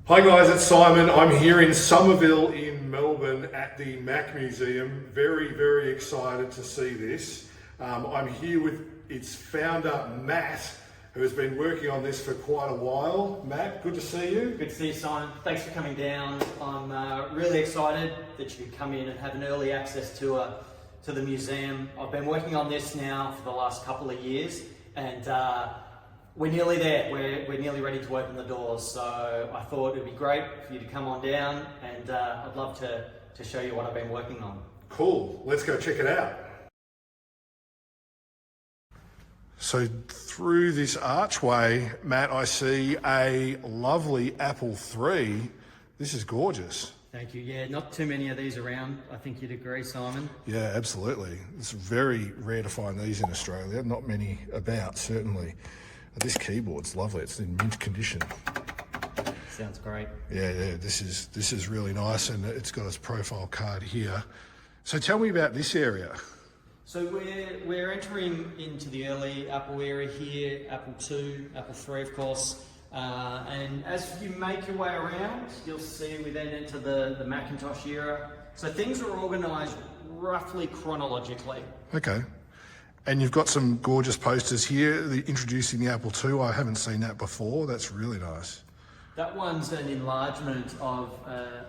Hi guys, it's Simon. I'm here in Somerville in Melbourne at the Mac Museum. Very excited to see this. I'm here with its founder, Matt, who has been working on this for quite a while. Matt, good to see you. Good to see you, Simon. Thanks for coming down. I'm really excited that you could come in and have an early access tour to the museum. I've been working on this now for the last couple of years, and we're nearly there. We're nearly ready to open the doors. So I thought it'd be great for you to come on down, and I'd love to show you what I've been working on. Cool, let's go check it out. So through this archway, Matt, I see a lovely Apple III. This is gorgeous. Thank you. Yeah, not too many of these around. I think you'd agree, Simon. Yeah, absolutely. It's very rare to find these in Australia. Not many about, certainly. This keyboard's lovely. It's in mint condition. Sounds great. Yeah. This is really nice, and it's got its profile card here. So tell me about this area. So we're entering into the early Apple era here, Apple II, Apple III of course, and as you make your way around, you'll see we then enter the Macintosh era. So things are organised roughly chronologically. Okay. And you've got some gorgeous posters here introducing the Apple II. I haven't seen that before. That's really nice. That one's an enlargement of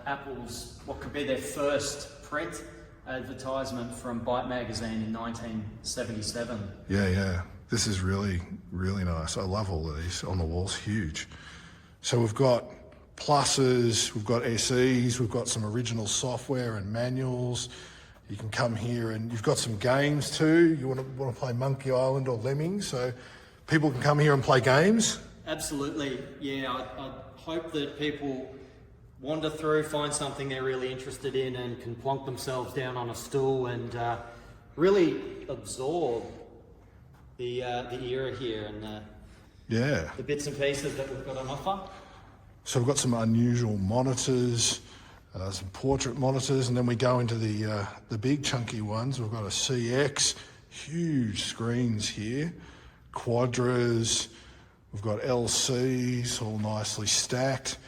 Apple's, what could be their first print advertisement from Byte magazine in 1977. Yeah. This is really nice. I love all of these on the walls, huge. So we've got pluses, we've got SEs, we've got some original software and manuals. You can come here and you've got some games too. You want to play Monkey Island or Lemmings, so people can come here and play games? Absolutely, yeah. I hope that people wander through, find something they're really interested in and can plonk themselves down on a stool and really absorb the era here and the bits and pieces that we've got on offer. So we've got some unusual monitors, some portrait monitors, and then we go into the big chunky ones. We've got a CX, huge screens here, Quadras, we've got LCs all nicely stacked,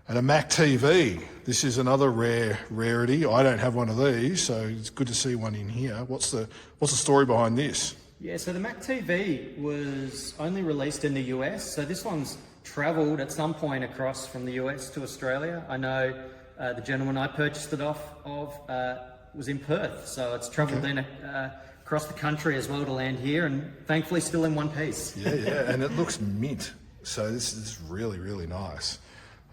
and a Mac TV. This is another rarity. I don't have one of these, so it's good to see one in here. What's the story behind this? Yeah, so the Mac TV was only released in the US, so this one's travelled at some point across from the US to Australia. I know the gentleman I purchased it off of was in Perth, so it's travelled then across the country as well to land here, and thankfully still in one piece. Yeah, and it looks mint, so this is really nice.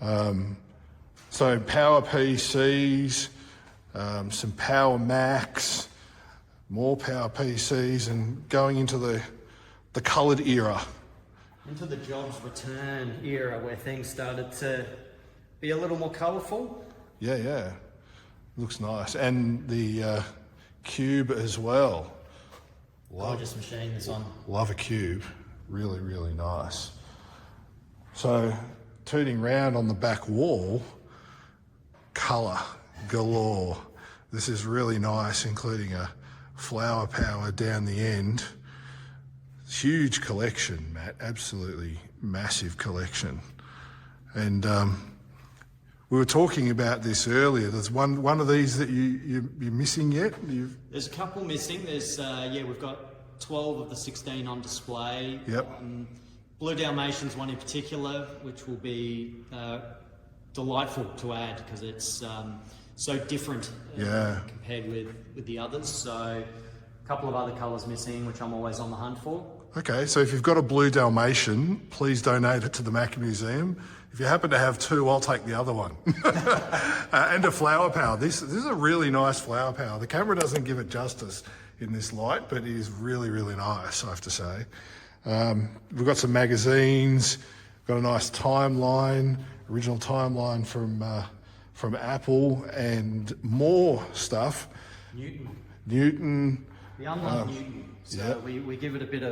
So Power PCs, some Power Macs, more Power PCs, and going into the coloured era. Into the jobs return era where things started to be a little more colourful. Yeah. Looks nice. And the Cube as well. Gorgeous machine, this one. Love a Cube. Really nice. So, turning round on the back wall, colour galore. This is really nice, including a flower power down the end. Huge collection, Matt. Absolutely massive collection. And we were talking about this earlier. There's one of these that you're missing yet? There's a couple missing. There's we've got 12 of the 16 on display. Yep. Blue Dalmatian's one in particular, which will be delightful to add because it's so different compared with the others. So a couple of other colours missing, which I'm always on the hunt for. Okay, so if you've got a Blue Dalmatian, please donate it to the Mac Museum. If you happen to have two, I'll take the other one. And a flower power. This is a really nice flower power. The camera doesn't give it justice in this light, but it is really nice, I have to say. We've got some magazines, got a nice timeline, original timeline from Apple, and more stuff. Newton. We unlock Newton, so we give it a bit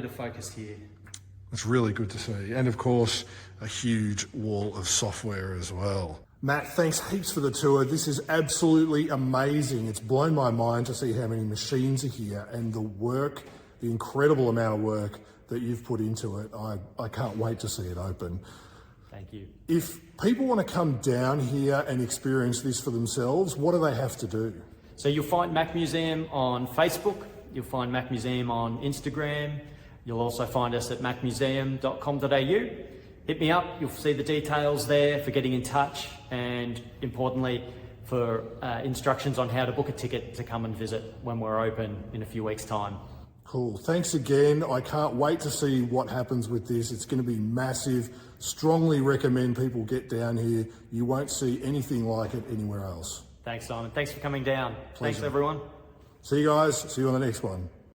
of focus here. It's really good to see. And of course, a huge wall of software as well. Matt, thanks heaps for the tour. This is absolutely amazing. It's blown my mind to see how many machines are here and the incredible amount of work that you've put into it. I can't wait to see it open. Thank you. If people want to come down here and experience this for themselves, what do they have to do? So you'll find Mac Museum on Facebook, you'll find Mac Museum on Instagram, you'll also find us at macmuseum.com.au. Hit me up, you'll see the details there for getting in touch, and importantly, for instructions on how to book a ticket to come and visit when we're open in a few weeks' time. Cool. Thanks again. I can't wait to see what happens with this. It's going to be massive. Strongly recommend people get down here. You won't see anything like it anywhere else. Thanks, Simon. Thanks for coming down. Pleasure. Thanks, everyone. See you guys. See you on the next one.